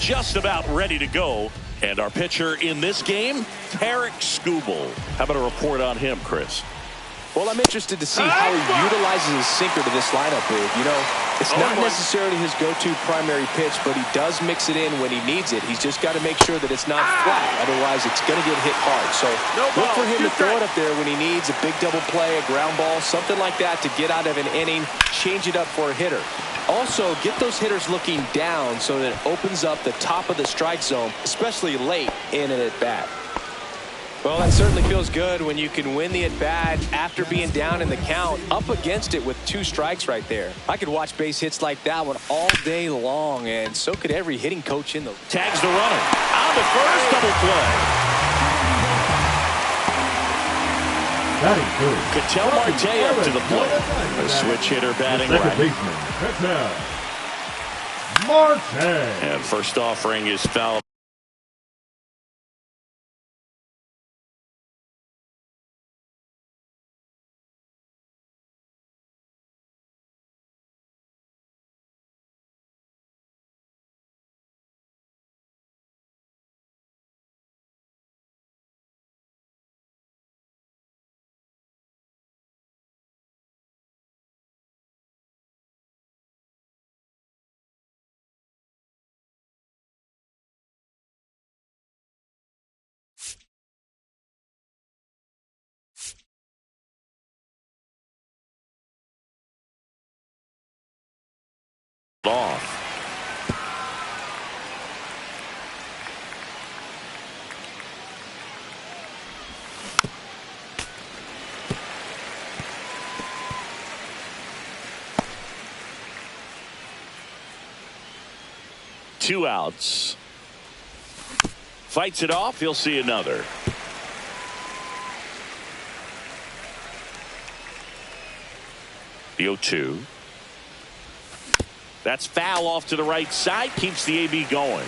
just about ready to go. And our pitcher in this game, Tarek Skubal. How about a report on him, Chris? Well, I'm interested to see how he utilizes his sinker to this lineup, Big. You know, it's not necessarily his go-to primary pitch, but he does mix it in when he needs it. He's just got to make sure that it's not flat. Otherwise, it's going to get hit hard. So look for him to throw it up there when he needs a big double play, a ground ball, something like that to get out of an inning, change it up for a hitter. Also, get those hitters looking down so that it opens up the top of the strike zone, especially late in an at-bat. Well, that certainly feels good when you can win the at-bat after being down in the count, up against it with 2 strikes right there. I could watch base hits like that one all day long, and so could every hitting coach in the league. Tags the runner. On to first, double play. Ketel Marte up to the plate. A switch hitter batting right. Marte. And first offering is foul. Off. Two outs. Fights it off. He'll see another. The 0-2. That's foul off to the right side. Keeps the AB going.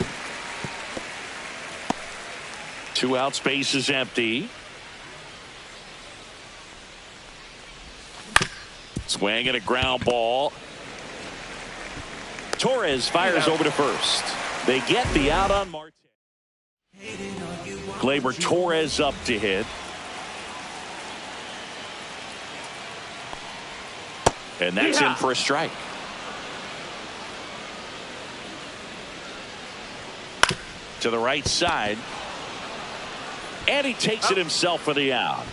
2 out. Space is empty. Swing and a ground ball. Torres fires over to first. They get the out on Marte. Gleyber Torres up to hit. And that's in for a strike. To the right side. And he takes it himself for the out.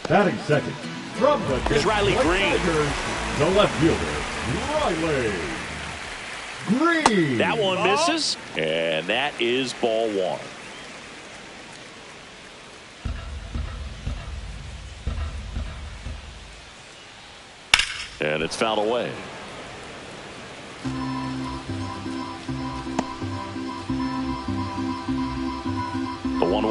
Batting second. From the Here's Riley Green. The left fielder, Riley Green. That one misses. And that is ball 1. And it's fouled away. The 1-1.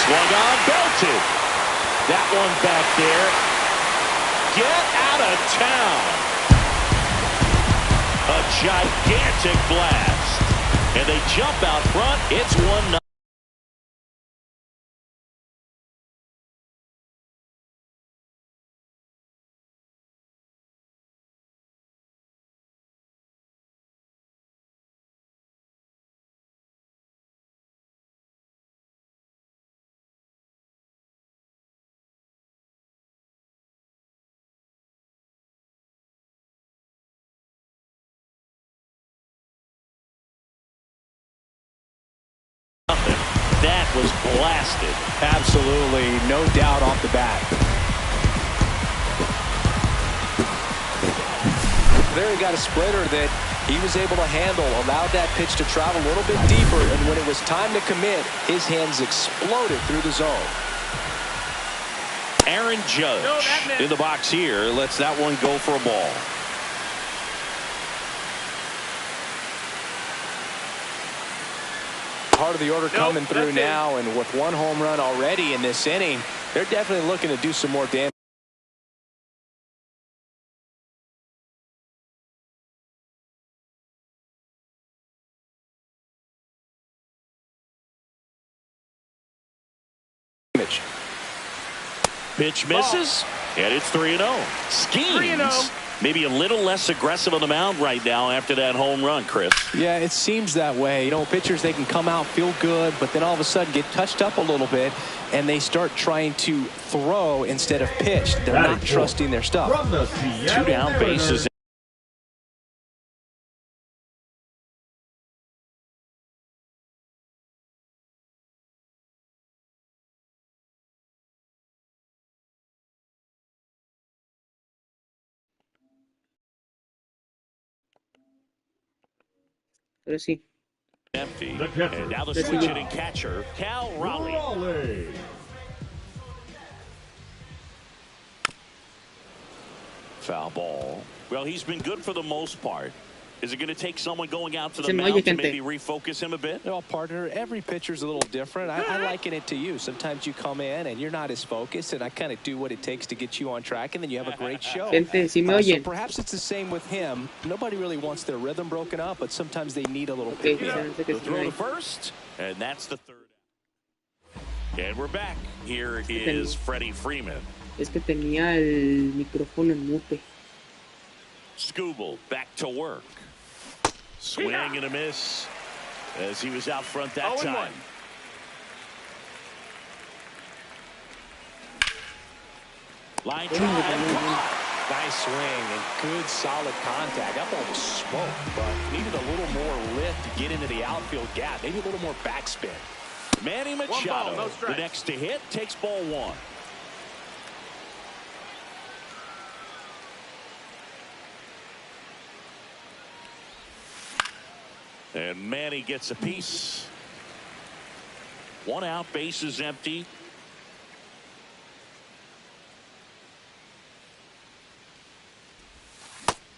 Swung on, belted. That one back there. Get out of town. A gigantic blast. And they jump out front. It's 1-0. That was blasted. Absolutely, no doubt off the bat. There he got a splitter that he was able to handle, allowed that pitch to travel a little bit deeper, and when it was time to commit, his hands exploded through the zone. Aaron Judge in the box here lets that one go for a ball. Part of the order coming through now, and with 1 home run already in this inning, they're definitely looking to do some more damage. Pitch misses, and it's 3-0. Schemes maybe a little less aggressive on the mound right now after that home run, Chris. Yeah, it seems that way. You know, pitchers, they can come out, feel good, but then all of a sudden get touched up a little bit, and they start trying to throw instead of pitch. They're not trusting their stuff. 2 down, bases. Pero sí. Empty. And now the switch hitting catcher, Cal Raleigh. Foul ball. Well, he's been good for the most part. Is it going to take someone going out to the mound to maybe refocus him a bit? Well, partner, every pitcher's a little different. I liken it to you. Sometimes you come in and you're not as focused, and I kind of do what it takes to get you on track, and then you have a great show. So perhaps it's the same with him. Nobody really wants their rhythm broken up, but sometimes they need a little pick-me-up. The throw to first, and that's the third. And we're back. Here is Freddie Freeman. Es que tenía el micrófono en mute. Skubal back to work. Swing and a miss as he was out front that time. Line drive. Nice swing and good solid contact. That ball was smoked, but needed a little more lift to get into the outfield gap. Maybe a little more backspin. Manny Machado, the next to hit, takes ball 1. And Manny gets a piece. 1 out, base is empty.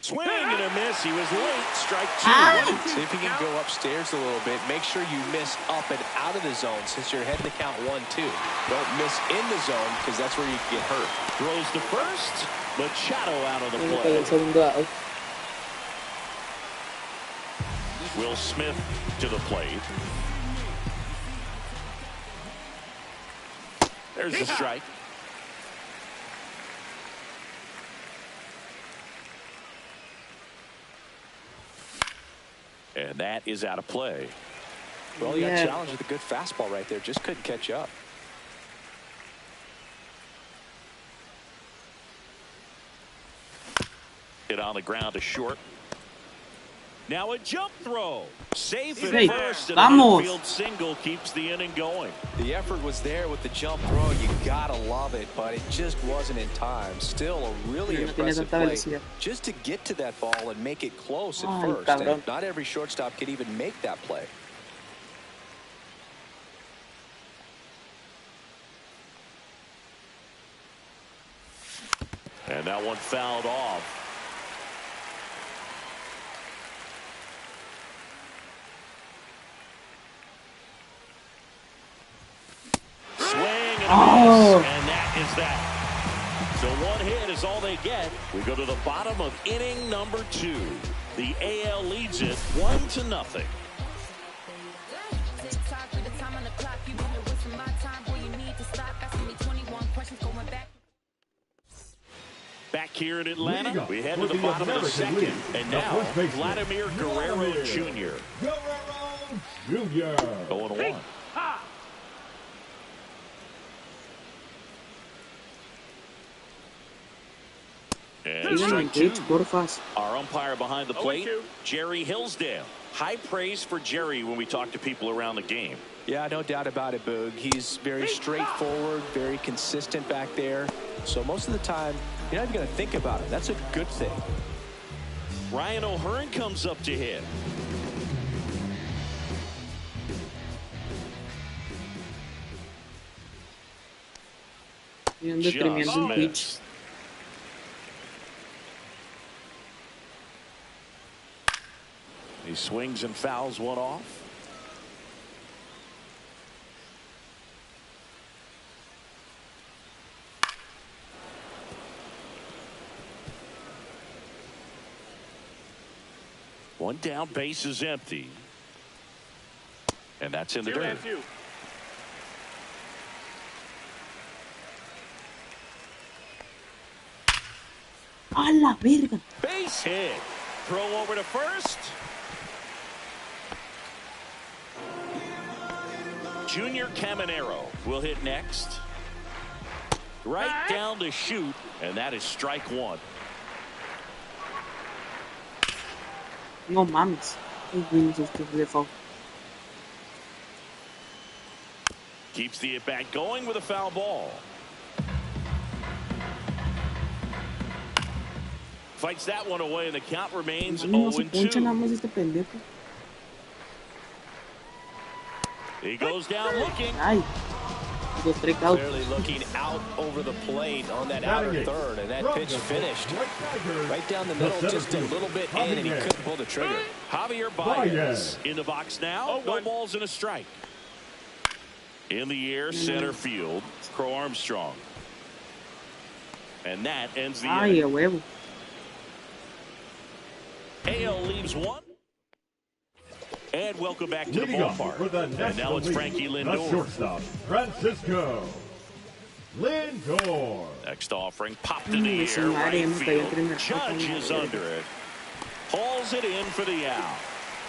Swing and a miss. He was late. Strike 2. See if he can go upstairs a little bit. Make sure you miss up and out of the zone since you're heading to count 1-2. Don't miss in the zone because that's where you can get hurt. Throws to first. Machado out of the play. Will Smith to the plate. There's the strike. And that is out of play. Well, he got challenged with a good fastball right there. Just couldn't catch up. Hit on the ground to short. Now a jump throw. Safe at first, and an infield single keeps the inning going. The effort was there with the jump throw. You gotta love it, but it just wasn't in time. Still a really impressive play just to get to that ball and make it close at first. And not every shortstop can even make that play. And that one fouled off. And that is that. So 1 hit is all they get. We go to the bottom of inning number 2. The AL leads it 1-0. Back here in Atlanta, we head to the bottom of the 2nd. And now, Vladimir Guerrero Jr. Jr. 0-1. And strike 2. Our umpire behind the plate, Jerry Hillsdale. High praise for Jerry when we talk to people around the game. Yeah, no doubt about it, Boog. He's very straightforward, very consistent back there. So most of the time, you're not even going to think about it. That's a good thing. Ryan O'Hearn comes up to hit. Just missed. He swings and fouls one off. One down, base is empty. And that's in the dirt. ¡A la verga! Base hit. Throw over to first. Junior Caminero will hit next. Right down to shoot, and that is strike one. No mames. Ay, güey, esto es de foul. Keeps the at-bat going with a foul ball. Fights that one away, and the count remains No se poncha nada 0-2. más este pendejo. He goes down looking. Ay. Go strike out. Clearly looking out over the plate on that outer third, and that pitch finished right down the middle, just a little bit in, and he couldn't pull the trigger. Javier Baez in the box now. No balls and a strike. In the air, center field, Crow Armstrong. And that ends the Ay, inning. a huevo. AL leaves one. And welcome back to the Leading off ballpark. for the And National now it's League, Frankie the Lindor. shortstop, Francisco Lindor. Next offering popped in the Esa air, madre, right hemos caído en field. primer Judge base. is under it. Hauls it in for the out.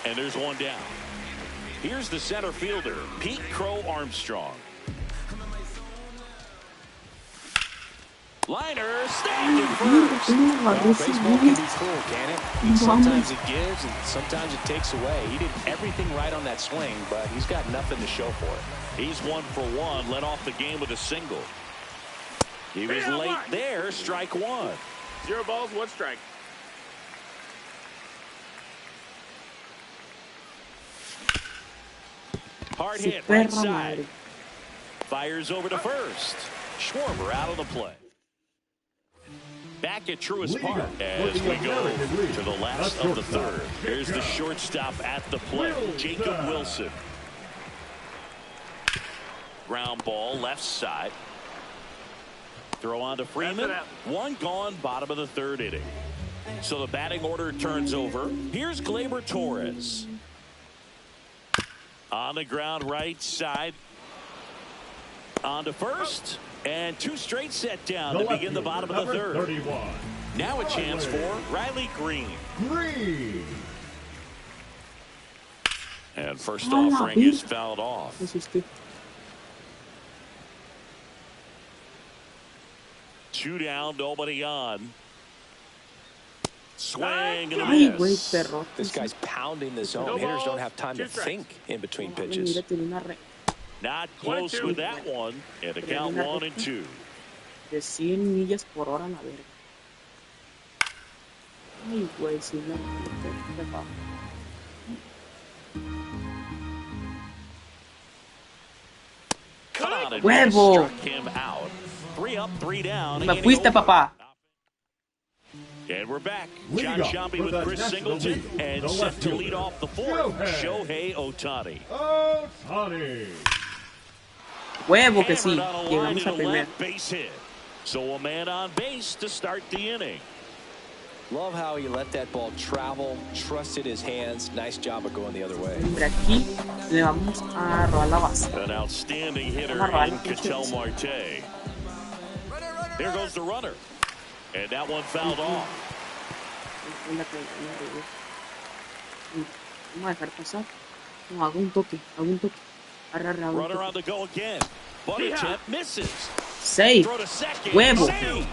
And there's one down. Here's the center fielder, Pete Crow Armstrong. Liner snagged at first. Well, baseball can be cruel, can it? I mean, sometimes it gives and sometimes it takes away. He did everything right on that swing, but he's got nothing to show for it. He's 1 for 1, led off the game with a single. He was late there, strike one. 0 balls, 1 strike. Hard Su hit, right perra side. madre. Fires over to first. Schwarber out of the play. Back at Truist Park as we go to the last of the third. Here's the shortstop at the plate, Jacob Wilson. Ground ball, left side. Throw on to Freeman. One gone, bottom of the third inning. So the batting order turns over. Here's Gleyber Torres. On the ground, right side. On to first. And 2 straight set down to begin the bottom of the third. 31. Now a chance for Riley Green. Green. And first Ah, offering is fouled off. Me asusté. 2 down, nobody on. Swing and a Ay, güey, miss. perro. This guy's pounding the zone. Hitters don't have time to think in between pitches. Mira, tiene una Not close with that one. And the count 1-2. de 100 millas por hora a la verga. Ay, güey, si no. Cut on it. ¡Huevo! Struck him out. 3 up, 3 down. Me inning fuiste, over. papá. And we're back. Leading John off Shambi for with the Chris National Singleton League, and the set left to fielder, lead off the fourth, Shohei Shohei Ohtani. Ohtani. Huevo que sí. Hammered on a line Llegamos and a a primera. left base hit. So a man on base to start the inning. Love how he let that ball travel, trusted his hands. Nice job of going the other way. Hombre, aquí le vamos a robar la base. An outstanding hitter Vamos a robar in los Ketel pitches. Marte. There goes the runner. And that one fouled off. Vamos a dejar pasar. No, hago un toque. Arra, arra, un Runner toque. on the go again. Bunt attempt misses. Safe. Throw to second. Huevo. Save.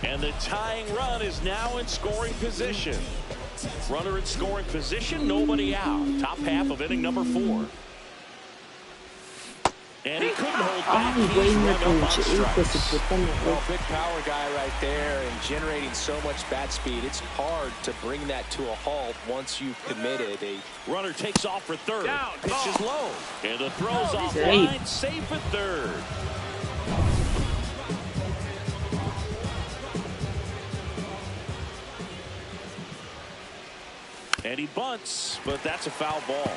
And the tying run is now in scoring position. Runner in scoring position, nobody out. Top half of inning number 4. And he couldn't hold back. Ay, güey, He's me run up on ponché. Hijo de su strikes. puta madre. Well, big power guy right there and generating so much bat speed. It's hard to bring that to a halt once you've committed a Runner takes off for third. Down. Pitch is low. And the throw's off Safe. line. Safe at third. And he bunts, but that's a foul ball.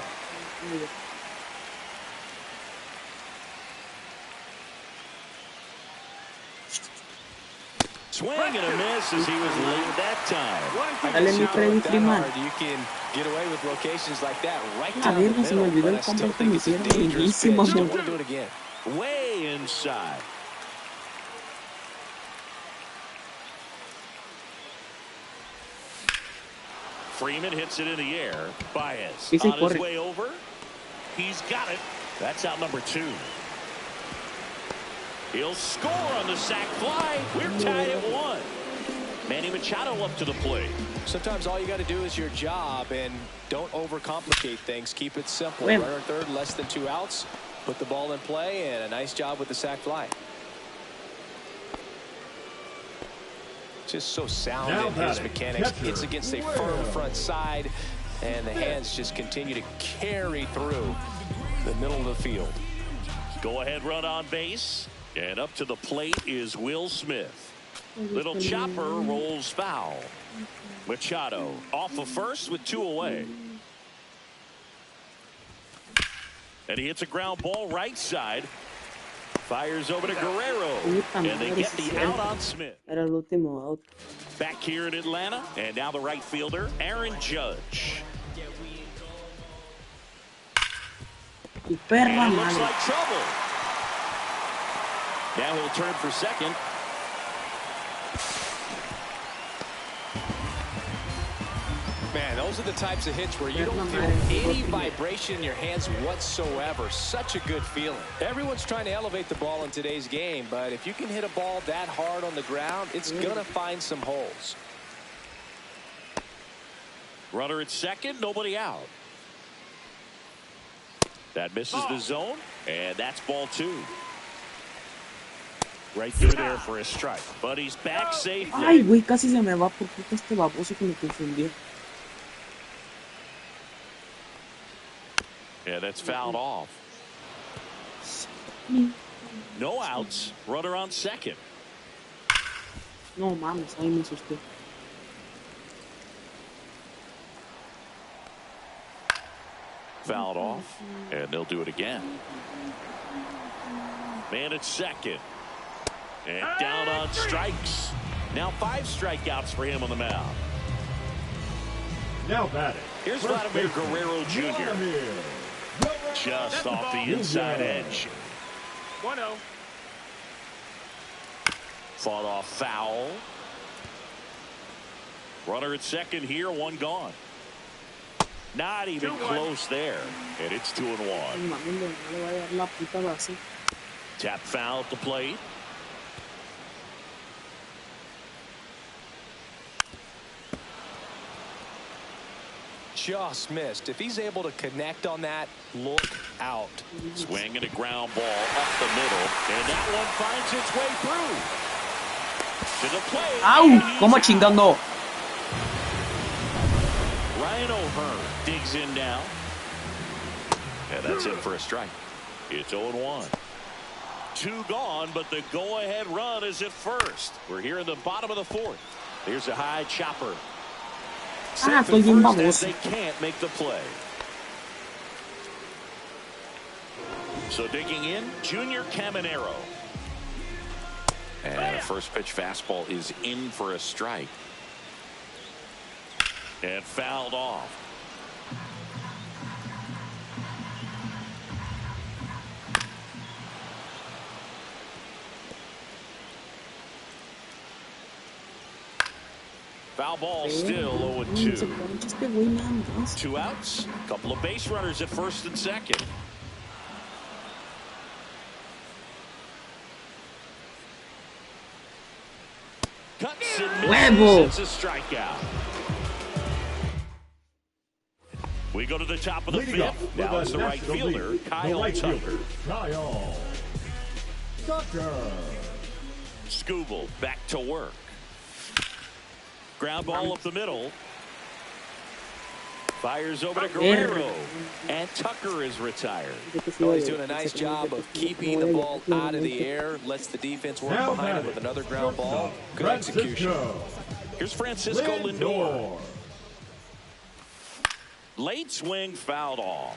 Swing and a miss as he was late that time. Dale mi Freddy Freeman. You can get away with locations like that right La down the verga, se me middle, olvidó but el I still combo que think me it's a hicieron. dangerous pitch. Buenísimo, Don't amor. want to do it again. Way inside. Freeman hits it in the air. Baez Dice, on his corre. way over. He's got it. That's out number 2. He'll score on the sac fly. We're tied at 1. Manny Machado up to the plate. Sometimes all you got to do is your job and don't overcomplicate things. Keep it simple. Well. Runner third, less than 2 outs. Put the ball in play, and a nice job with the sac fly. Just so sound Now in his batting, mechanics. catcher, Hits against a Will. firm front side, and the hands just continue to carry through the middle of the field. Go ahead run on base. And up to the plate is Will Smith. Little chopper rolls foul. Machado off of first with 2 away. And he hits a ground ball right side. Fires over to Guerrero. And they get the out on Smith. Era el último out. Back here in Atlanta. And now the right fielder, Aaron Judge. Y perra And it looks madre. like trouble. Now he'll turn for second. Man, those are the types of hits where you don't feel any vibration in your hands whatsoever. Such a good feeling. Everyone's trying to elevate the ball in today's game, but if you can hit a ball that hard on the ground, it's going to find some holes. Runner at second, nobody out. That misses the zone, and that's ball 2. Right through there for a strike. But he's back safely. Ay, güey, casi se me va por puta este baboso que me confundió. Yeah, that's fouled off. No outs. Runner on second. No mames, ahí me asusté. Fouled off, and they'll do it again. Man at second. And down on strikes. Now 5 strikeouts for him on the mound. Now batting. Here's first Vladimir baseman, Guerrero Jr. Vladimir. Just off the inside edge. 1-0. Fought off foul. Runner at second here, 1 gone. Not even 2-1. close there. And it's 2-1. No mames, no le va a dar la puta base. Tap foul at the plate. Just missed. If he's able to connect on that, look out. Swing and a ground ball up the middle. And that one finds its way through. To the plate. ¡Au! ¿Cómo chingando? Ryan O'Hearn digs in now. And that's it for a strike. It's 0-1. 2 gone, but the go-ahead run is at first. We're here in the bottom of the 4th. Here's a high chopper. Ah, Safe at estoy bien first as baboso. they can't make the play. So digging in, Junior Caminero. And a first pitch fastball is in for a strike. And fouled off. Foul ball still 0-2. 2 outs. Couple of base runners at first and second. Cuts and Huevo. misses. It's a strikeout. We go to the top of the Leading up 5th. with Now the it's the right National fielder, League, the Kyle right Tucker. fielder, Kyle Tucker. Scooble back to work. Ground ball up the middle. Fires over to Guerrero. And Tucker is retired. Well, he's doing a nice job of keeping the ball out of the air. Lets the defense work Now behind him batting, with another ground ball. Good Francisco execution. Here's Francisco Lindor. Lindor. Late swing fouled off.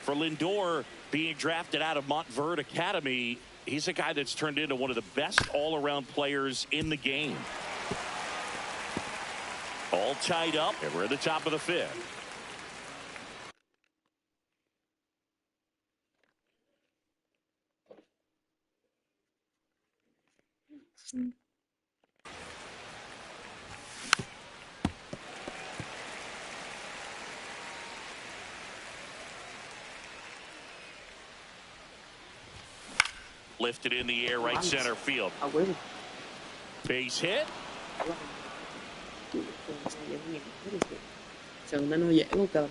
For Lindor, being drafted out of Montverde Academy, he's a guy that's turned into one of the best all-around players in the game. All tied up, and we're at the top of the 5th. Lifted in the air, right center field. A huevo. Base hit. Segunda no llego, cabrón.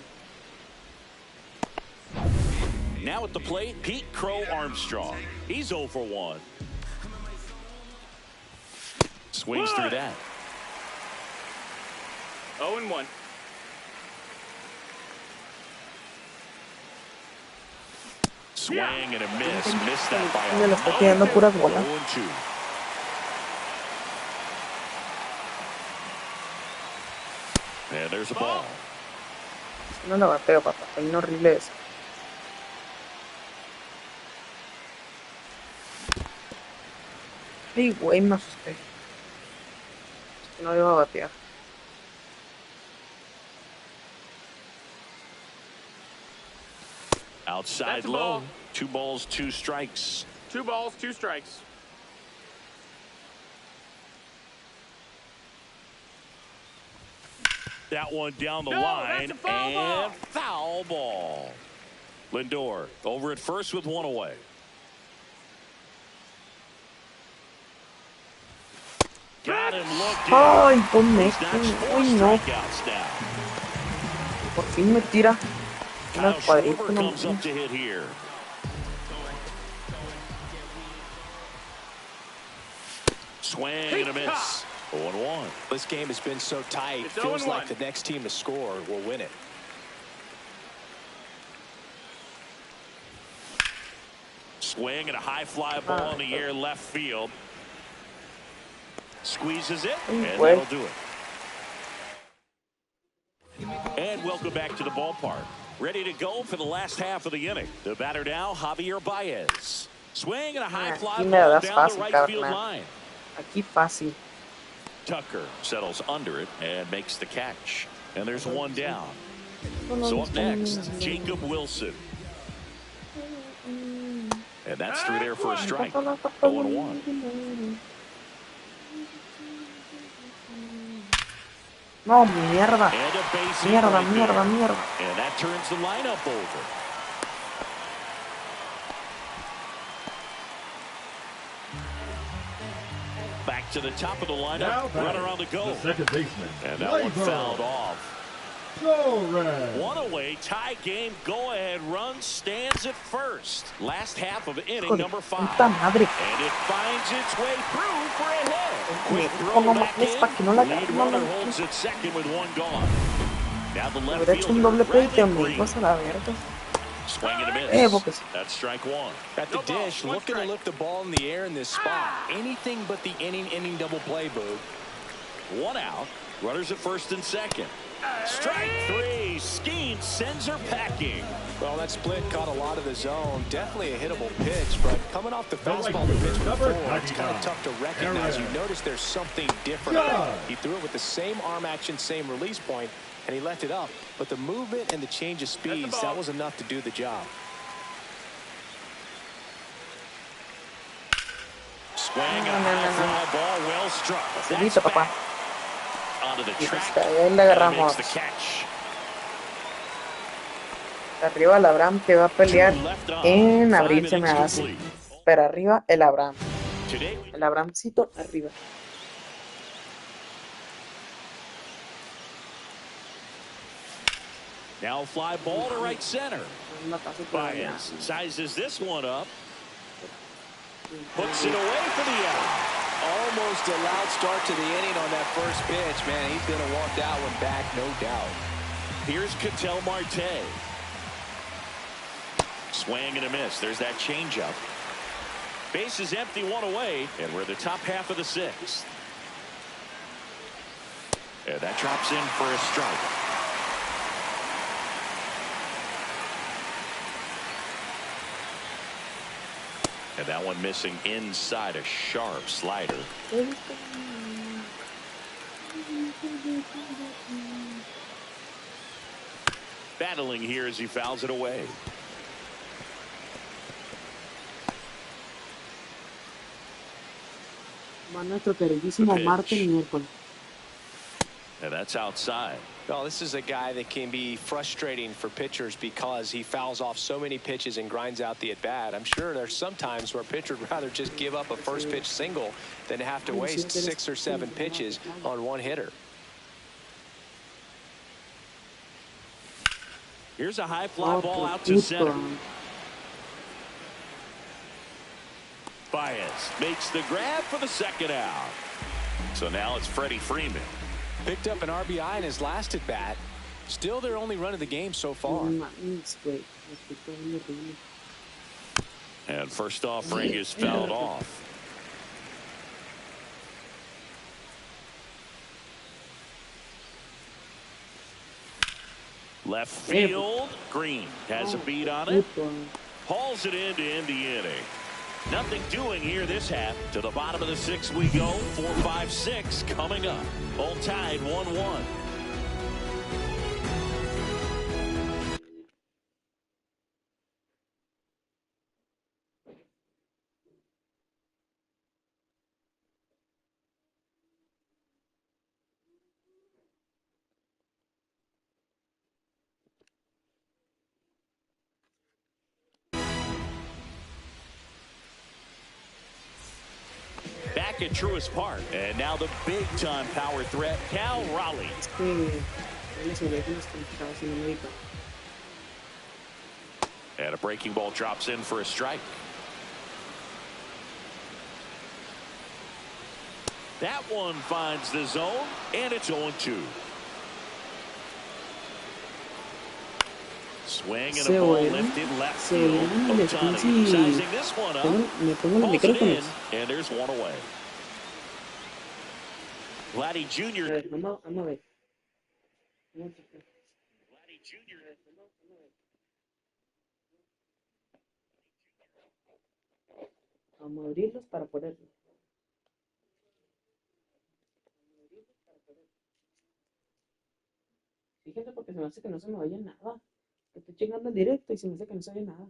Now at the plate, Pete Crow Armstrong. He's 0 for 1. Swings through that. 0-1. Swing and a miss. Missed that by Me lo está tirando puras bolas. 0-2. And there's a ball. No lo bateo, papá. Está bien horrible eso. Ay, güey, me asusté. No iba a batear. Outside low. 2 balls, 2 strikes. 2 balls, 2 strikes. That one down the No, line, that's a foul ball. and foul ball. Lindor over at first with 1 away. Got him looked Ay, in. ponme. He's notched 4 Uy, no. strikeouts now. Por fin me tira. Una Kyle cuadrita, Schwarber no. comes up to hit here. Swing and a miss. 0-1. This game has been so tight. It's Feels 0-1. like the next team to score will win it. Swing and a high fly ball in the air left field. Squeezes it, and that'll do it. And welcome back to the ballpark. Ready to go for the last half of the inning. The batter now, Javier Baez. Swing and a high fly Aquí me ball das down the fácil, right field carnal. line. Aquí fácil. Tucker settles under it and makes the catch. And there's one down. So up next, Jacob Wilson. And that's through there for a strike. 0-1. No, mierda. And a base hit Mierda, right mierda, there. mierda. And that turns the lineup over. Back to the top of the lineup. Runner on the go. The second baseman. And that one fouled off. Torres. One away, tie game, go-ahead run stands at first. Last half of inning Hijo de number 5. puta madre. And it finds its way through for a hit. Quick Pongo throw más back tres pa' que no in. la Lead agarre, no runner la- holds at second with 1 gone. Now the left Hubiera hecho un fielder, doble play y te Bradley Green. vas a la verga. Swing and a miss. porque sí. That's strike 1. At the No ball, dish, 1 looking to strike. lift the ball in the air in this spot. Anything but the inning double play, Boog. 1 out. Runners at first and second. Strike 3. Skeen sends her packing. Well, that split caught a lot of the zone. Definitely a hittable pitch, but coming off the fastball the pitch before, it's kind of tough to recognize. You notice there's something different about it. He threw it with the same arm action, same release point, and he left it up. But the movement and the change of speeds, that was enough to do the job. Swing and a high fly ball, well struck. That's Facilito, papá. back onto the Y track. pues ahí la And agarramos. makes the catch. Arriba el Abraham que va a pelear Two left on. en 5 abril se me innings hace. complete. Pero arriba el Abraham. Today, El Abrahamcito arriba. now fly ball to right center. Un batazo por allá. Baez sizes this one up. Puts it away for the out. Almost a loud start to the inning on that first pitch. Man, he's going to want that one back, no doubt. Here's Ketel Marte. Swing and a miss. There's that changeup. Base is empty, 1 away, and we're the top half of the 6th. And that drops in for a strike. And that one missing inside, a sharp slider. Battling here as he fouls it away. Va nuestro queridísimo The pitch. Marte miércoles. And that's outside. Well, this is a guy that can be frustrating for pitchers because he fouls off so many pitches and grinds out the at-bat. I'm sure there's some times where a pitcher would rather just give up a first-pitch single than have to waste 6 or 7 pitches on one hitter. Here's a high fly ball out to center. Baez makes the grab for the second out. So now it's Freddie Freeman. Picked up an RBI in his last at bat. Still their only run of the game so far. And first offering is fouled off. Left field. Green has a beat on it. Hauls it in to end the inning. Nothing doing here this half. To the bottom of the 6th we go. 4, 5, 6 coming up. All tied 1-1. Back at Truist Park. And now the big-time power threat, Cal Raleigh. And a breaking ball drops in for a strike. That one finds the zone, and it's 0-2. Swing and a ball lifted left field. Ohtani sizing this one up. Pulls it in, and there's one away. Vladdy Jr. Vladdy Jr. Vamos a abrirlos para ponerlos. Fíjense porque se me hace que no se me vaya nada. Estoy chingando en directo y se me hace que no se oye nada.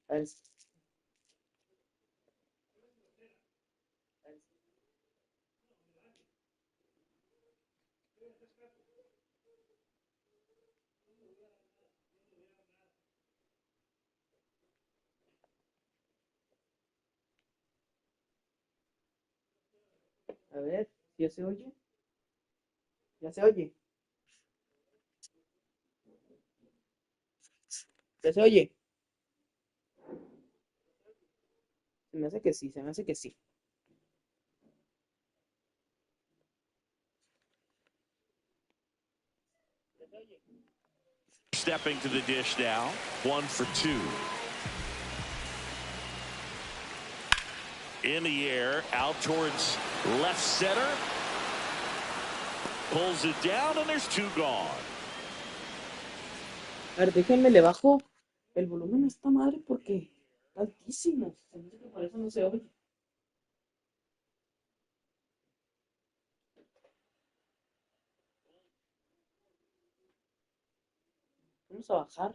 A ver. A ver, ¿ya se oye? ¿Ya se oye? ¿Ya se oye? Se me hace que sí, se me hace que sí. Stepping to the dish now. 1 for 2. In the air, out towards left center. Pulls it down, and there's 2 gone. A ver, déjenme le bajo el volumen a esta madre porque está altísimo. Se me hace que por eso no se oye. Vamos a bajar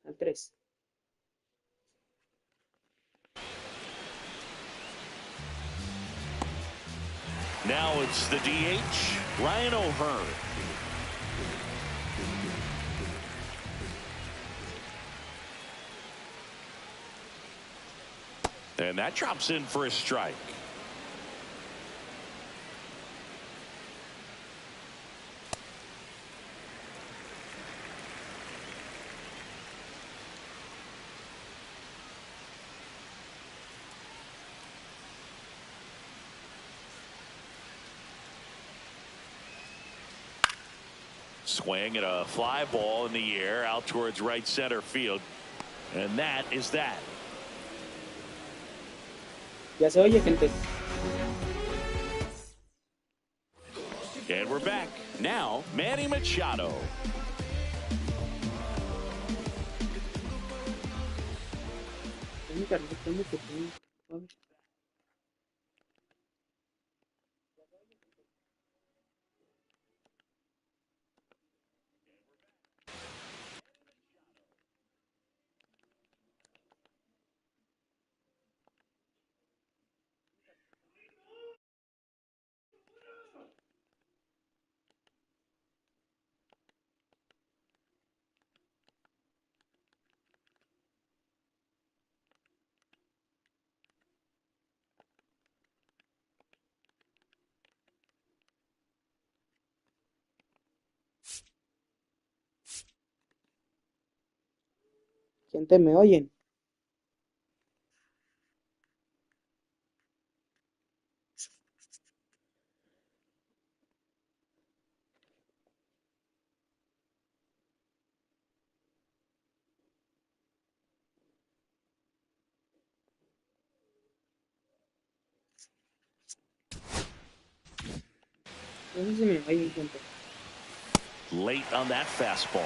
al 3. Now it's the DH, Ryan O'Hearn. And that drops in for a strike. Swing and a fly ball in the air out towards right center field. And that is that. Ya se oye, gente. And we're back. Now, Manny Machado. Gente, ¿me oyen? No sé si me oyen, gente. Late on that fastball.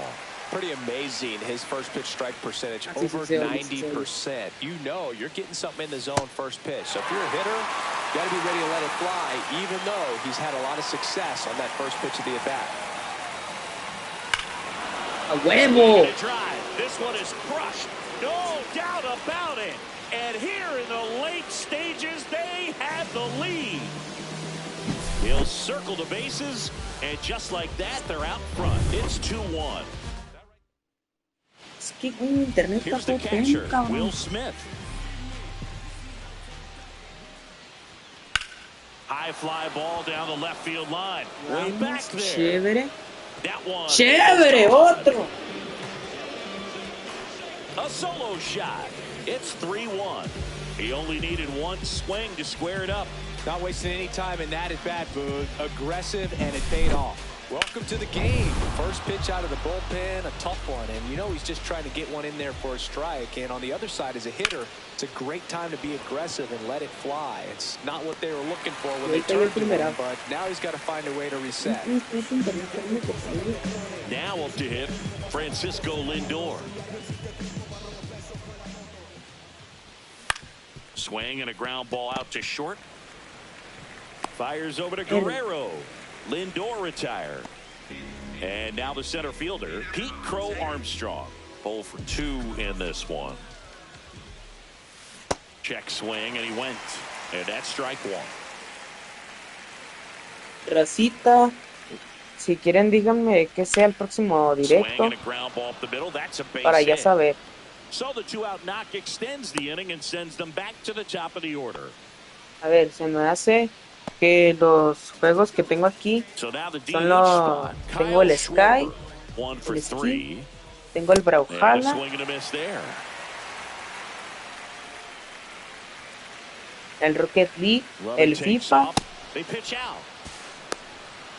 Pretty amazing, his first pitch strike percentage, Ah, sí, over sí se oye, sí se oye. 90%. You know you're getting something in the zone first pitch. So if you're a hitter, you got to be ready to let it fly, even though he's had a lot of success on that first pitch of the at-bat. ¡A huevo! This one is crushed. No doubt about it. And here in the late stages, they have the lead. He'll circle the bases, and just like that, they're out front. It's 2-1. Es que güey, mi internet está Here's the potente, catcher, cabrón. Will Smith. High fly ball down the left field line. Way back Vamos, there. chévere. That one. ¡Chévere! ¡Otro! A solo shot. It's 3-1. He only needed one swing to square it up. Not wasting any time in that at-bat, Boog. Aggressive, and it paid off. Welcome to the game. First pitch out of the bullpen, a tough one. And you know he's just trying to get one in there for a strike. And on the other side, as a hitter, it's a great time to be aggressive and let it fly. It's not what they were looking for when they turned to him, but now he's got to find a way to reset. Now up to hit Francisco Lindor. Swing and a ground ball out to short. Fires over to Guerrero. Lindor retired. And now the center fielder, Pete Crow Armstrong. 0 for 2 in this one. Check swing, and he went. And that's strike one. Racita, si quieren díganme que sea el próximo directo para ya saber. So the 2-out knock extends the inning and sends them back to the top of the order. A ver, se me hace que los juegos que tengo aquí son los... Tengo el Sky, el Ski, tengo el Brawlhalla, el Rocket League, el FIFA. They pitch out.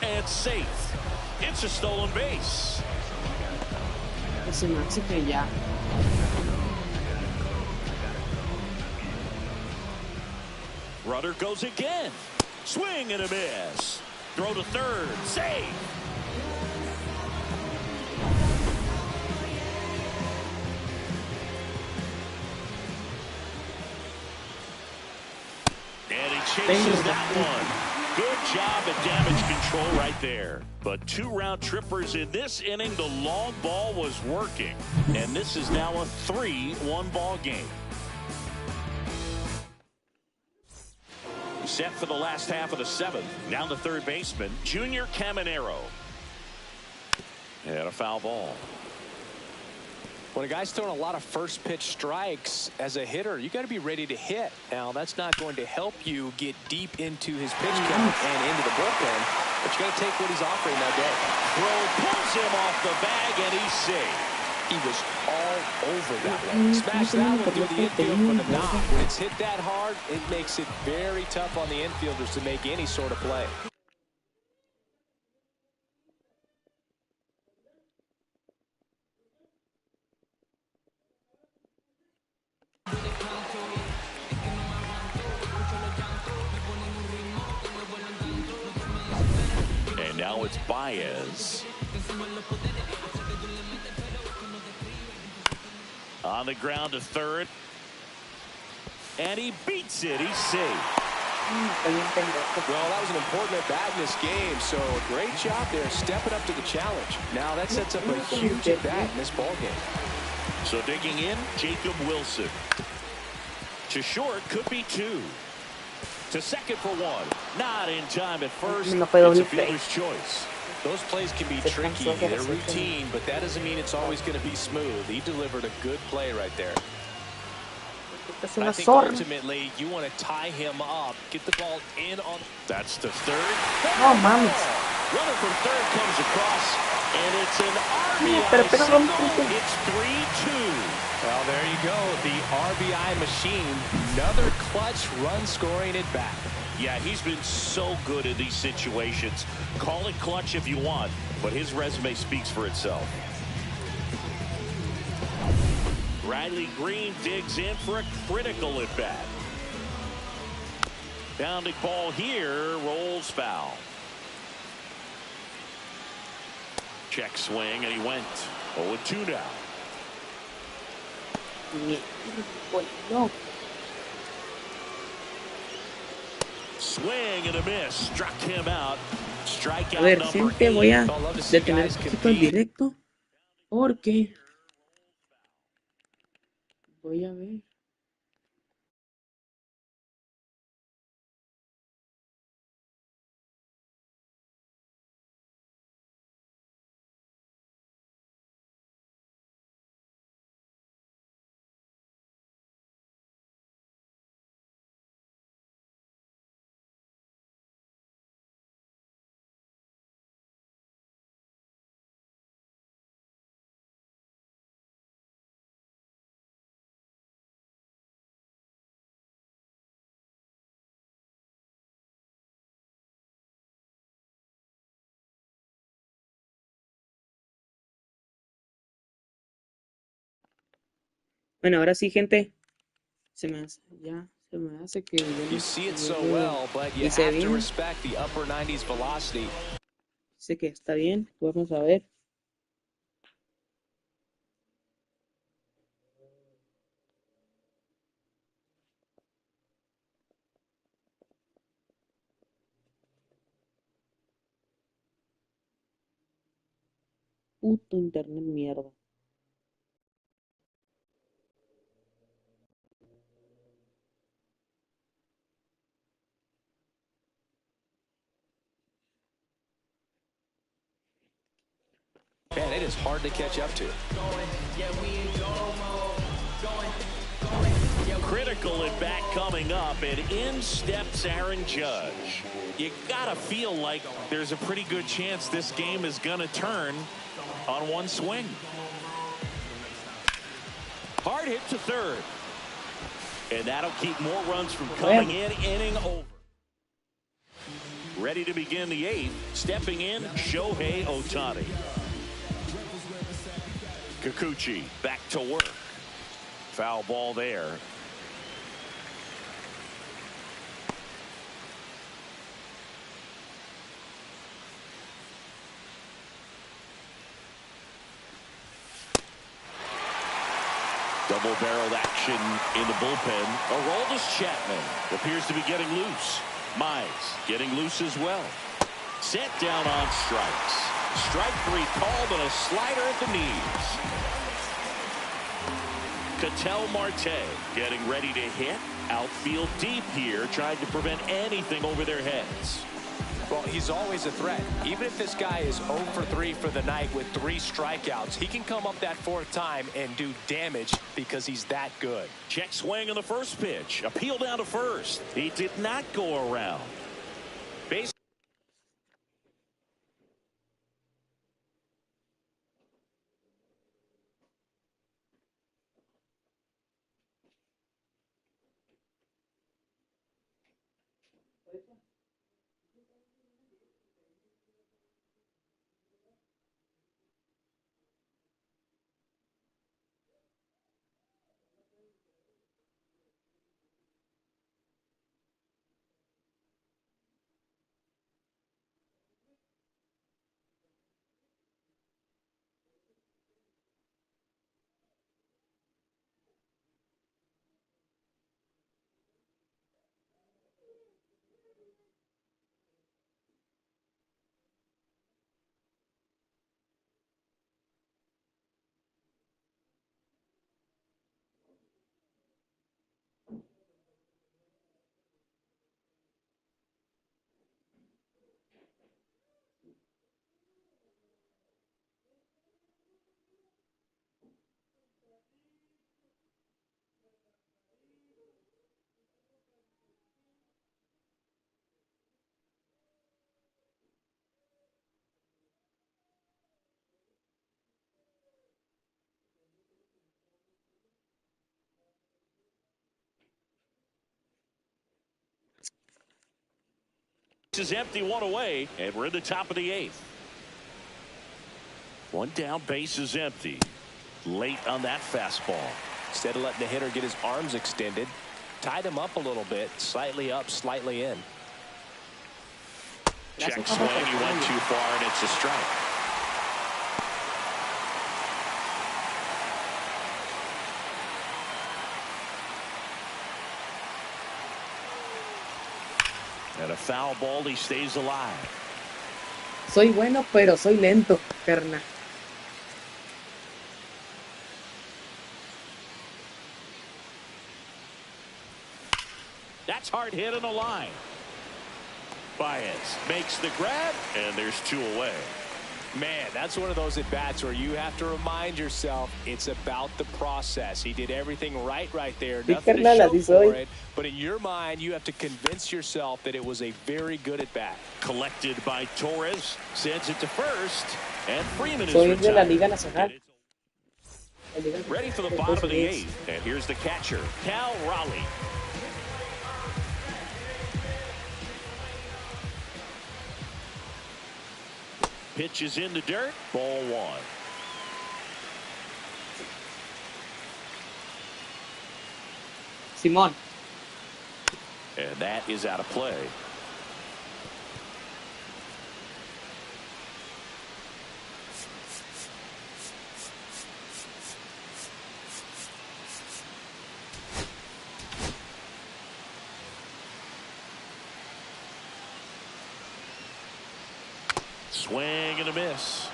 And safe. It's a stolen base. Se me hace que ya. Runner goes again. Swing and a miss. Throw to third. Save. And he chases that one. Good job at damage control right there. But 2 round trippers in this inning. The long ball was working. And this is now a 3-1 ball game. Set for the last half of the 7th. Now the third baseman, Junior Caminero. And a foul ball. When a guy's throwing a lot of first pitch strikes as a hitter, you got to be ready to hit. Now, that's not going to help you get deep into his pitch count and into the bullpen, but you got to take what he's offering that day. Throw pulls him off the bag, and he's safe. He was all over that one. Smash that one through the infield for the knock. When it's hit that hard, it makes it very tough on the infielders to make any sort of play. And now it's Baez. On the ground to third. And he beats it. He's safe. Well, that was an important at-bat in this game, so great job there stepping up to the challenge. Now that sets up a huge at-bat in this ballgame. So digging in, Jacob Wilson. To short, could be 2. To second for 1. Not in time at first. It's a fielder's choice. Those plays can be tricky. They're routine, but that doesn't mean it's always going to be smooth. He delivered a good play right there. I think ultimately you want to tie him up, get the ball in on. That's to third. No mames. Runner from third comes across, and it's an RBI single. It's 3-2. Well, there you go. The RBI machine. Another clutch run scoring at bat. Yeah, he's been so good in these situations. Call it clutch if you want, but his resume speaks for itself. Riley Green digs in for a critical at bat. Bounding ball here, rolls foul. Check swing, and he went 0-2 now. No. Swing and a miss. Struck him out. Strikeout A ver, number gente, voy 8. a detener un poquito el directo porque voy a ver. Bueno, ahora sí, gente, se me hace que You see it so well, but you hice have to bien. respect the upper 90s velocity. Dice que está bien. Vamos a ver. Puto internet mierda. Man, it is hard to catch up to. Critical at bat coming up, and in steps Aaron Judge. You gotta feel like there's a pretty good chance this game is gonna turn on one swing. Hard hit to third. And that'll keep more runs from coming in. Inning over. Ready to begin the 8th. Stepping in, Shohei Ohtani. Kikuchi back to work. Foul ball there. Double-barreled action in the bullpen. Aroldis Chapman appears to be getting loose. Mize getting loose as well. Set down on strikes. Strike 3 called and a slider at the knees. Ketel Marte getting ready to hit. Outfield deep here, trying to prevent anything over their heads. Well, he's always a threat. Even if this guy is 0 for 3 for the night with 3 strikeouts, he can come up that 4th time and do damage because he's that good. Check swing on the first pitch. Appeal down to first. He did not go around. Base. This is empty, one away, and we're in the top of the 8th. One down, base is empty. Late on that fastball. Instead of letting the hitter get his arms extended, tied him up a little bit, slightly up, slightly in. Check swing, he went too far, and it's a strike. And a foul ball, he stays alive. Soy bueno, pero soy lento, carnal. That's hard hit on the line. Baez makes the grab, and there's 2 away. Man, that's one of those at-bats where you have to remind yourself it's about the process. He did everything right there. Nothing to show for it. But in your mind, you have to convince yourself that it was a very good at-bat. Collected by Torres. Sends it to first. And Freeman is Soy de la Liga retired. Nacional. Ready for the bottom of the 8th. And here's the catcher, Cal Raleigh. Pitches in the dirt. Ball 1. Simón. And that is out of play. Swing and a miss.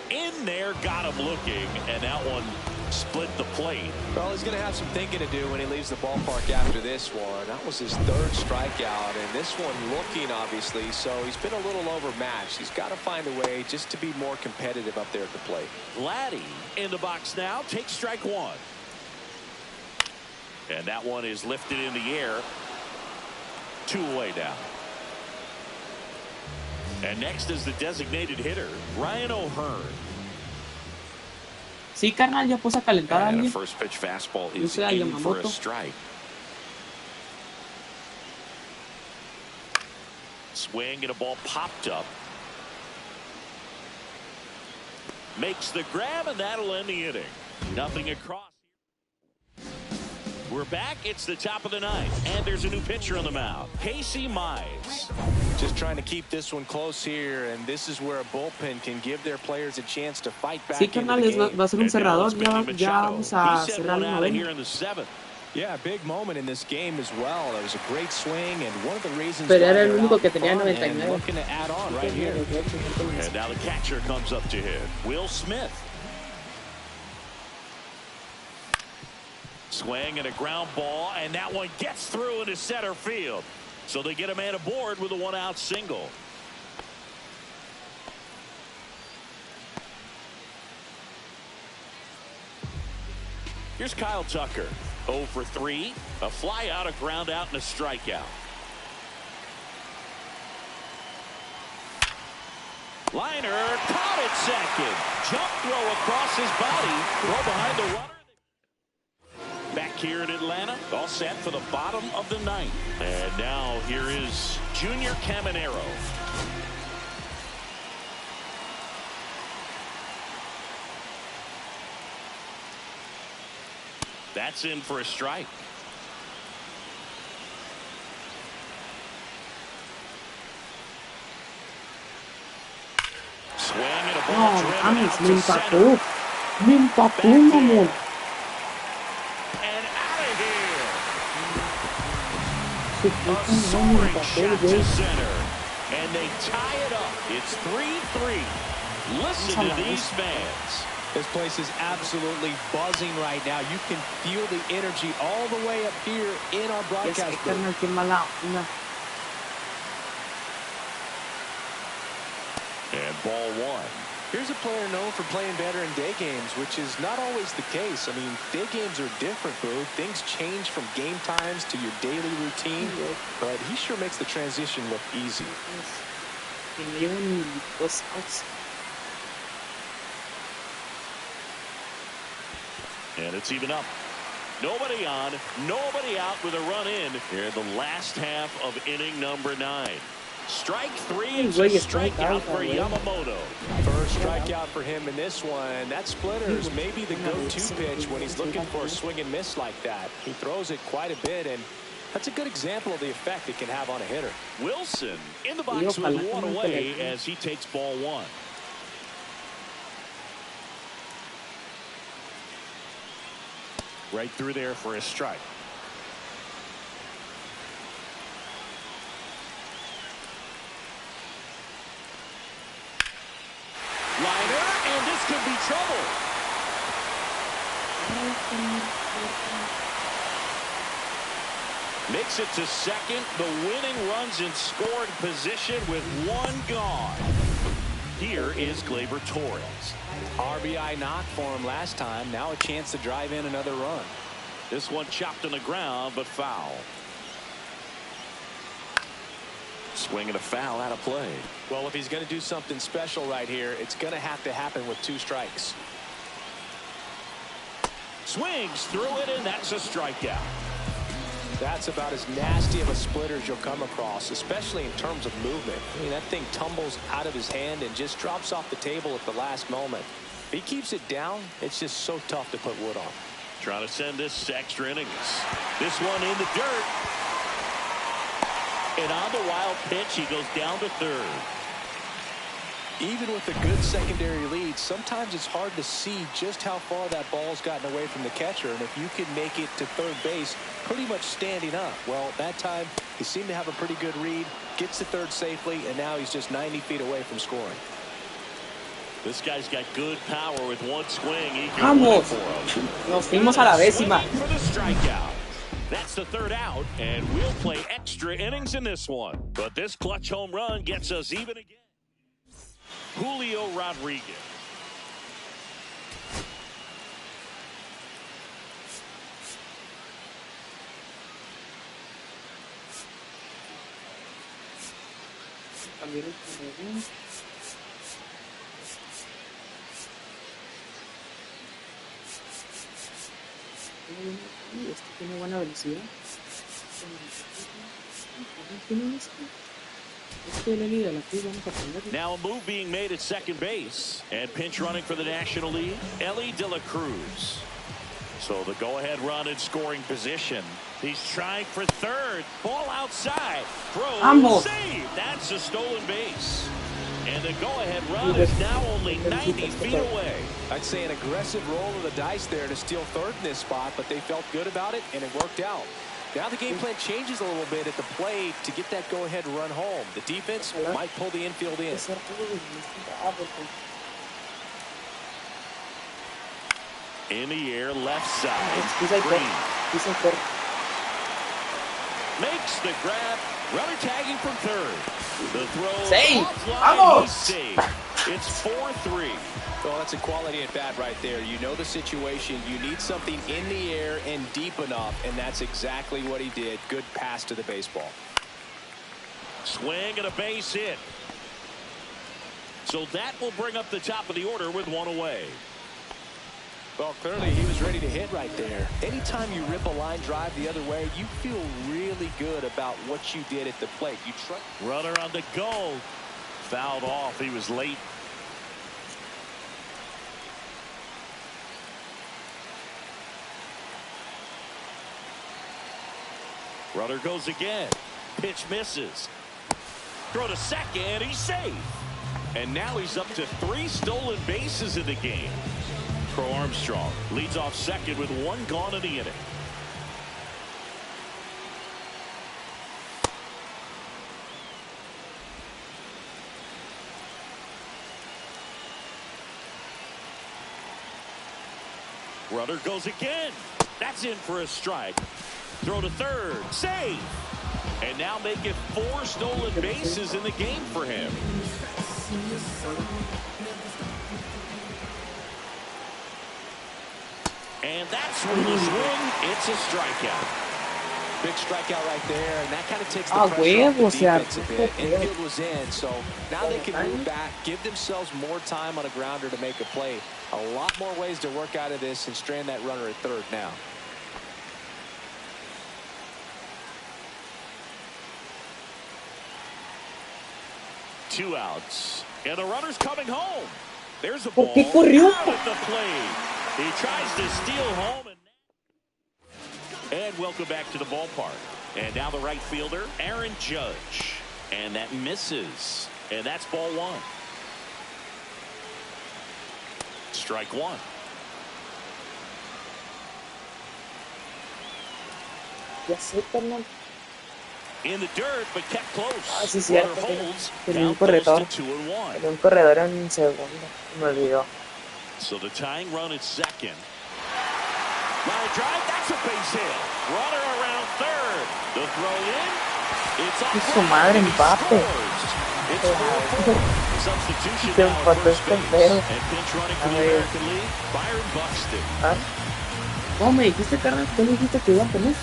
In there, got him looking, and that one split the plate. Well, he's going to have some thinking to do when he leaves the ballpark after this one. That was his 3rd strikeout, and this one looking, obviously, so he's been a little overmatched. He's got to find a way just to be more competitive up there at the plate. Laddie in the box now, takes strike 1. And that one is lifted in the air. 2 away now. And next is the designated hitter, Ryan O'Hearn. Sí, carnal, ya puse a calentar a And a alguien. first pitch fastball is Use a in for a Yamamoto. strike. Swing and a ball popped up. Makes the grab, and that'll end the inning. Nothing across. We're back. It's the top of the 9th, and there's a new pitcher on the mound, Casey Mize. Just trying to keep this one close here, and this is where a bullpen can give their players a chance to fight back Sí, into the carnal, game. va a ser un cerrador. Ya vamos a cerrar el noveno. Here in the 7th. Yeah, big moment in this game as well. That was a great swing, and one of the reasons Pero why era el they're único out que tenía front and 99. looking to add on right here. And now the catcher comes up to hit, Will Smith. Swing and a ground ball, and that one gets through into center field. So they get a man aboard with a 1-out single. Here's Kyle Tucker. 0 for 3. A fly out, a ground out, and a strikeout. Liner caught at second. Jump throw across his body. Throw behind the runner. Back here in Atlanta, all set for the bottom of the 9th. And now here is Junior Caminero. That's in for a strike. Swing and a ball No, driven mames, out me to empató. center. Me empató, mamón. And out of here. Su A puta madre, me soaring empató, shot to güey. center. And they tie it up. It's 3-3. Listen to these fans. This place is absolutely buzzing right now. You can feel the energy all the way up here in our Es broadcast que, booth. carnal, qué mala onda. And ball 1. Here's a player known for playing better in day games, which is not always the case. I mean, day games are different, boo. Things change from game times to your daily routine, but he sure makes the transition look easy. Que no llevo ni 2 outs. And it's even up. Nobody on, nobody out with a run in here in the last half of inning number 9. Strike 3, it's a strikeout for Yamamoto. First strikeout for him in this one. That splitter is maybe the go-to pitch when he's looking for a swing and miss like that. He throws it quite a bit, and that's a good example of the effect it can have on a hitter. Wilson in the box with one away as he takes ball 1. Right through there for a strike. Liner, and this could be trouble. Makes it to second. The winning runs in scoring position with 1 gone. Here is Gleyber Torres. RBI knock for him last time. Now a chance to drive in another run. This one chopped on the ground, but foul. Swing and a foul out of play. Well, if he's going to do something special right here, it's going to have to happen with 2 strikes. Swings through it, and that's a strikeout. That's about as nasty of a splitter as you'll come across, especially in terms of movement. I mean, that thing tumbles out of his hand and just drops off the table at the last moment. If he keeps it down, it's just so tough to put wood on. Trying to send this to extra innings. This one in the dirt. And on the wild pitch, he goes down to third. Even with a good secondary lead, sometimes it's hard to see just how far that ball's gotten away from the catcher. And if you can make it to third base pretty much standing up, well, that time he seemed to have a pretty good read, gets to third safely, and now he's just 90 feet away from scoring. This guy's got good power with one swing. He Vamos. Nos fuimos a la décima. For the strikeout. That's the third out, and we'll play extra innings in this one. But this clutch home run gets us even again. Julio Rodriguez. Este tiene buena velocidad. Now a move being made at second base, and pinch running for the National League, Ellie De La Cruz. So the go-ahead run in scoring position. He's trying for third. Ball outside. Throw. Save. That's a stolen base. And the go-ahead run is now only 90 feet away. I'd say an aggressive roll of the dice there to steal third in this spot, but they felt good about it, and it worked out. Now the game plan changes a little bit at the plate to get that go-ahead run home. The defense might pull the infield in. In the air, left side. Green. Makes the grab. Runner tagging from third. The throw. Save. Offline. It's 4-3. Well, that's a quality at bat right there. You know the situation. You need something in the air and deep enough, and that's exactly what he did. Good pass to the baseball. Swing and a base hit. So that will bring up the top of the order with one away. Well, clearly he was ready to hit right there. Anytime you rip a line drive the other way, you feel really good about what you did at the plate. You runner on the go. Fouled off. He was late. Runner goes again. Pitch misses. Throw to second. He's safe. And now he's up to 3 stolen bases in the game. Pro Armstrong leads off second with 1 gone in the inning. Runner goes again. That's in for a strike. Throw to third. Save. And now make it 4 stolen bases in the game for him. And that's when the swing. It's a strikeout. Big strikeout right there, and that kind of takes the pressure off the defense a bit. Infield was in, so now they can move back, give themselves more time on a grounder to make a play. A lot more ways to work out of this and strand that runner at third now. 2 outs. And the runner's coming home. There's a ¿Por ball qué corrió? out at the plate. He tries to steal home. And welcome back to the ballpark. And now the right fielder, Aaron Judge. And that misses. And that's ball 1. Strike 1. Ya sé, carnal. In the dirt, but kept close. Ah, sí, Runner cierto. holds. Tenía un Count goes corredor. to 2-1. Tenía un corredor en segundo. Me olvidó. So the tying run at second. Line drive, that's a base hit. Runner around third. The throw in. It's off. Y su madre, empate. It's 4-4. Substitution Se now at empató first este base. pedo. And pinch running for A the ver. American League, Byron Buxton. ¿Ah? ¿Cómo me dijiste, carnal? ¿Qué me dijiste que iba a tener?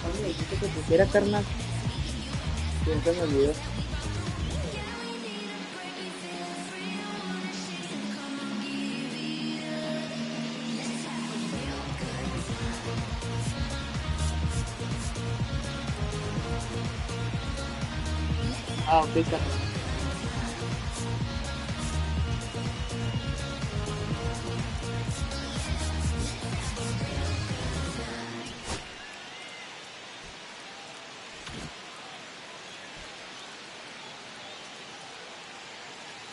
¿Cómo me dijiste que pusiera, carnal? Siempre me olvidó. Ah, ok, carnal.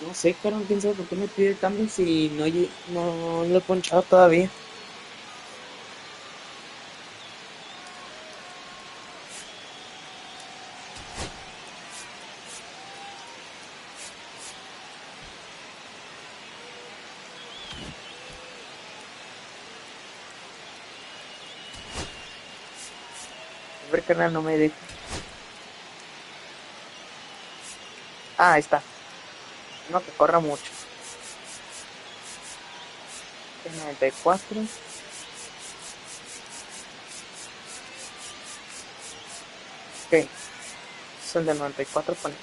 No sé, carnal, quién sabe por qué me pide cambio si no lo he ponchado todavía. A ver, carnal, no me deja. Ah, ahí está. No que corra mucho. 94. Ok. Son de 94 con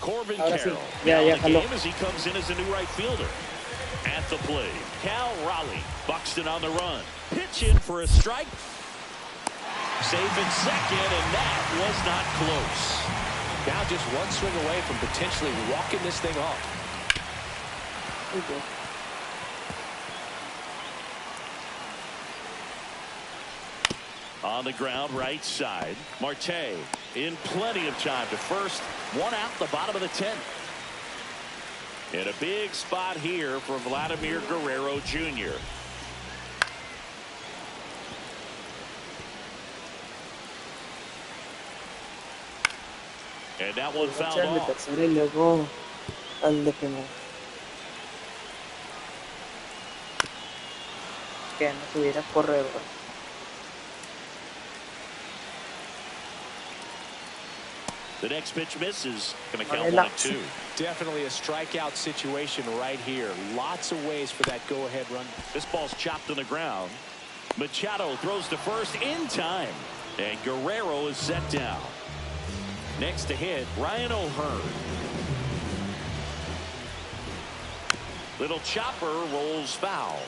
Corbin Ahora sí, Carroll ya now in the jaló. game as he comes in as a new right fielder. At the plate, Cal Raleigh. Buxton on the run. Pitch in for a strike. Safe in second, and that was not close. Now just one swing away from potentially walking this thing off. Okay. On the ground, right side. Marte in plenty of time to first. One out the bottom of the 10th. In a big spot here for Vladimir Guerrero Jr. And that one fouled echarle off. tercera y luego al de primera. Que no tuviera corredor. The next pitch misses. Going to count 1-2. Definitely a strikeout situation right here. Lots of ways for that go-ahead run. This ball's chopped on the ground. Machado throws to first in time. And Guerrero is set down. Next to hit, Ryan O'Hearn. Little chopper rolls foul.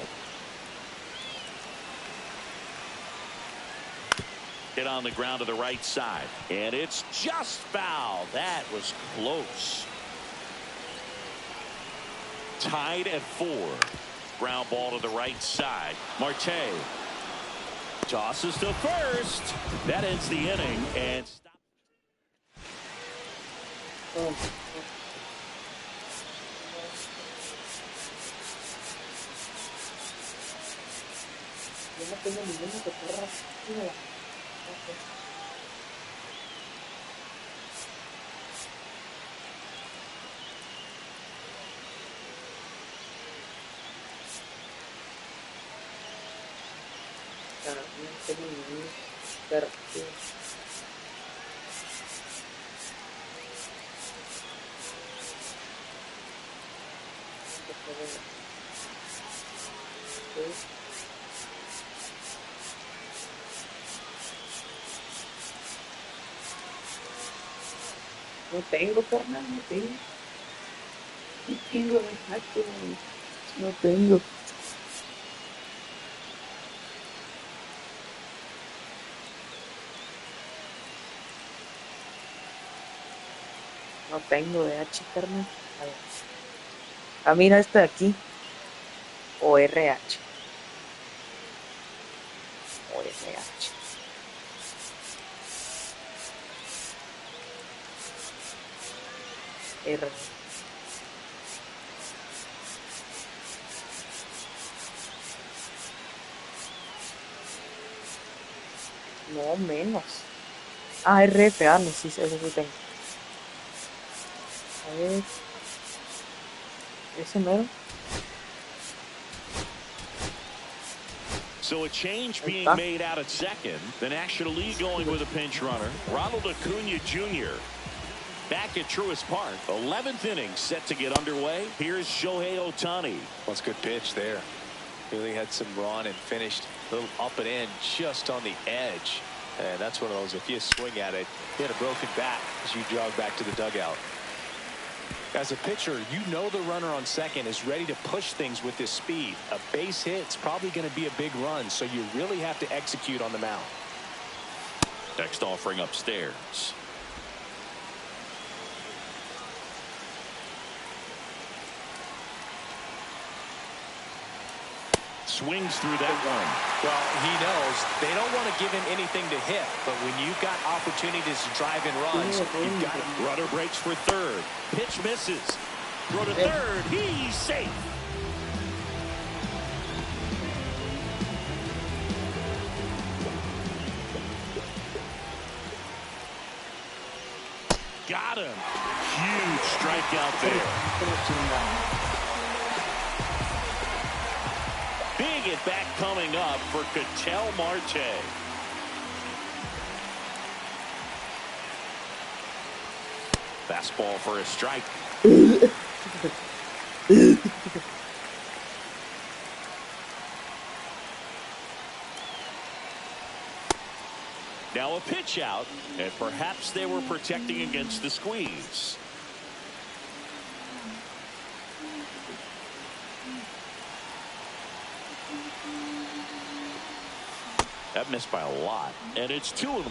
Hit on the ground to the right side. And it's just foul. That was close. Tied at 4. Ground ball to the right side. Marte tosses to first. That ends the inning. And Yo no tengo ninguno que corra. No tengo, carnal, no tengo. No tengo, exacto. No tengo. No tengo de H, carnal. A ver. Ah, mira esta de aquí. O RH. O RH. R. No, menos. Ah, RF, no, sí, eso sí tengo. A ver. Ese mero. so a change being made out at second. The National League going with a pinch runner. Ronald Acuna Jr. back at Truist Park. 11th inning set to get underway. Here's Shohei Ohtani. Well, it's a good pitch there. Really had some run and finished a little up and in just on the edge. And that's one of those, if you swing at it, hit a broken bat as you jog back to the dugout. As a pitcher, you know the runner on second is ready to push things with this speed. A base hit's probably going to be a big run, so you really have to execute on the mound. Next offering upstairs. Swings through that one. Well, he knows they don't want to give him anything to hit, but when you've got opportunities to drive in runs, you've got it. Runner breaks for third. Pitch misses. Throw to third. He's safe. Got him. Huge strikeout there. Big at bat coming up for Ketel Marte. Fastball for a strike. Now a pitch out, and perhaps they were protecting against the squeeze. That missed by a lot, and it's 2-1.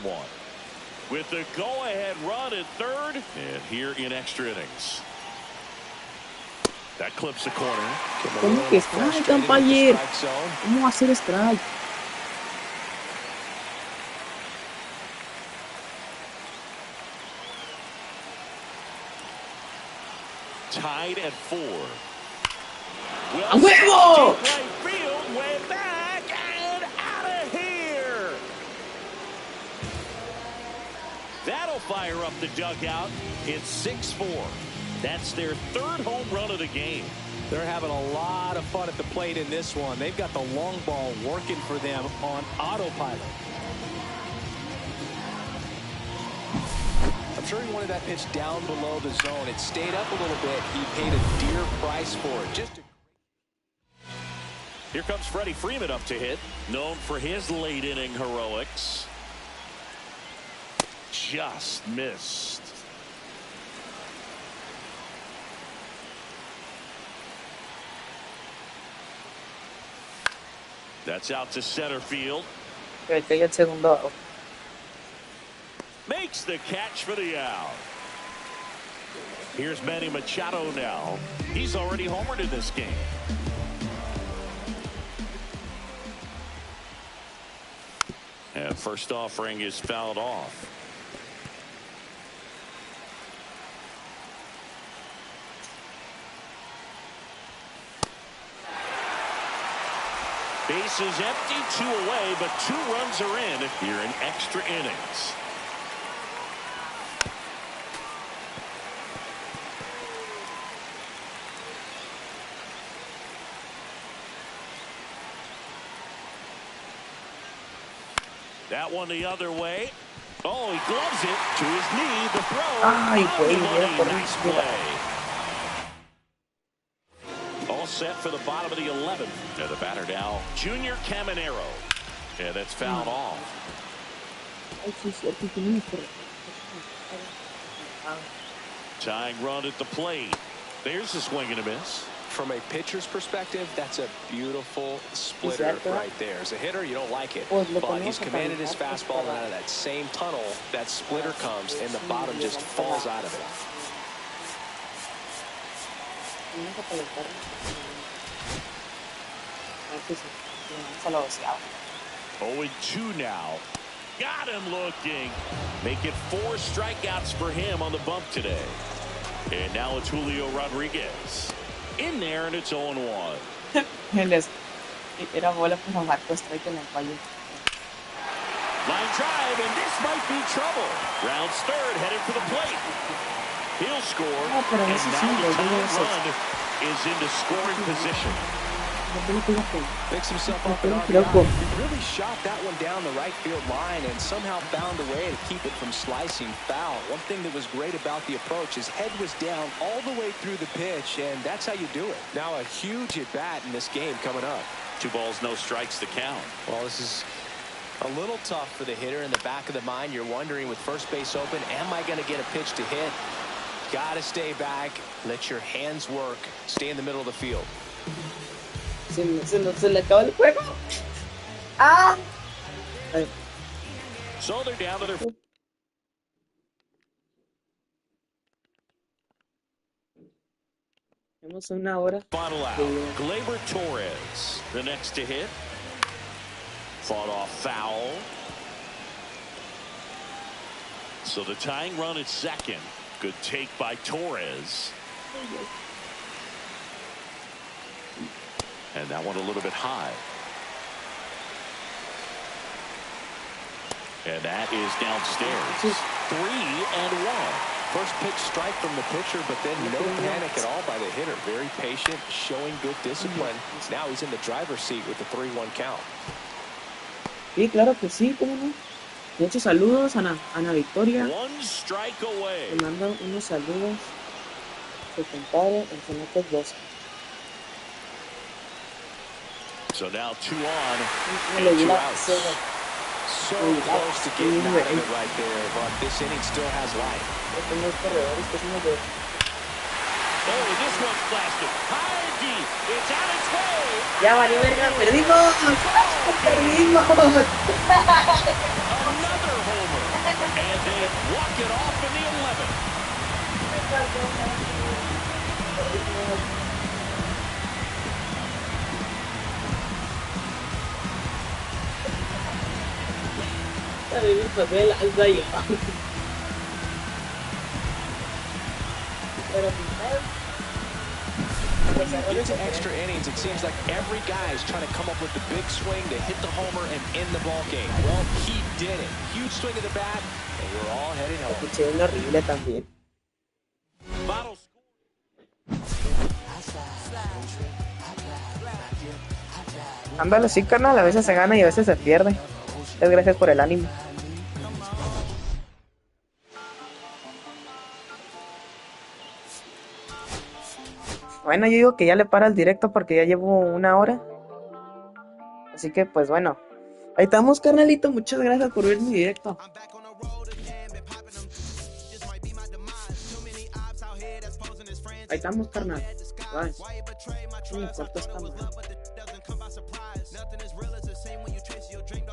With the go-ahead run at third, and here in extra innings. That clips the corner. ¿Cómo que strike, compañero? ¿Cómo hacer strike? Tied at 4. ¡A huevo! Right field, way back, and out of here. That'll fire up the dugout. It's 6-4. That's their third home run of the game. They're having a lot of fun at the plate in this one. They've got the long ball working for them on autopilot. I'm sure he wanted that pitch down below the zone. It stayed up a little bit. He paid a dear price for it. Here comes Freddie Freeman up to hit. Known for his late inning heroics. Just missed. That's out to center field. Makes the catch for the out. Here's Manny Machado now. He's already homered in this game. And first offering is fouled off. Bases empty, 2 away, but 2 runs are in here in extra innings. That one the other way. Oh, he gloves it to his knee. The throw. Nice play. All set for the bottom of the 11th. And the batter now, Junior Caminero. And that's fouled off. Tying run at the plate. There's a swing and a miss. From a pitcher's perspective, that's a beautiful splitter right there. As a hitter, you don't like it, but he's commanded his fastball, and out of that same tunnel, that splitter comes, and the bottom just falls out of it. 0-2 now. Got him looking. Make it 4 strikeouts for him on the bump today. And now it's Julio Rodriguez. In there, and it's 0-1. Era bola para Marco strike en el fallo. Line drive, and this might be trouble. Rounds third, headed for the plate. He'll score, and now the tying run is into scoring position. Picks himself up and he really shot that one down the right field line and somehow found a way to keep it from slicing foul. One thing that was great about the approach, his head was down all the way through the pitch, and that's how you do it. Now a huge at-bat in this game coming up. 2 balls, no strikes to count. Well, this is a little tough for the hitter. In the back of the mind, you're wondering with first base open, am I going to get a pitch to hit? Got to stay back, let your hands work, stay in the middle of the field. Se le acabó el juego. Ah. So they're down to their. Tenemos una hora. Final out. Gleyber Torres, the next to hit. Fought off foul. So the tying run at second. Good take by Torres. And that one a little bit high. And that is downstairs. 3-1. First pitch strike from the pitcher, but then no panic at all by the hitter. Very patient, showing good discipline. Now he's in the driver's seat with the 3-1 count. Sí, claro que sí, cómo no. De hecho, saludos a Ana Victoria. 1 strike away. Le mando unos saludos. Su compadre, el señor 12. So now 2 on, and 2 outs. So close to getting out of it right there, but this inning still has life. Oh, this one's blasted. High and deep. It's on its way. Ya valió verga, perdimos. Perdimos. Another homer. And they walk it off in the 11th. Into extra innings, it seems like every guy is trying to come up with the big swing to hit the homer and end the ball game. Well, he did it. Huge swing of the bat, We're all heading home. Escuché bien horrible también. Final score. Ándale, sí, carnal, a veces se gana y a veces se pierde. Muchas gracias por el ánimo. Bueno, yo digo que ya le para el directo porque ya llevo 1 hora. Así que, pues bueno. Ahí estamos, carnalito. Muchas gracias por ver mi directo. Ahí estamos, carnal. Bye. Corta esta madre.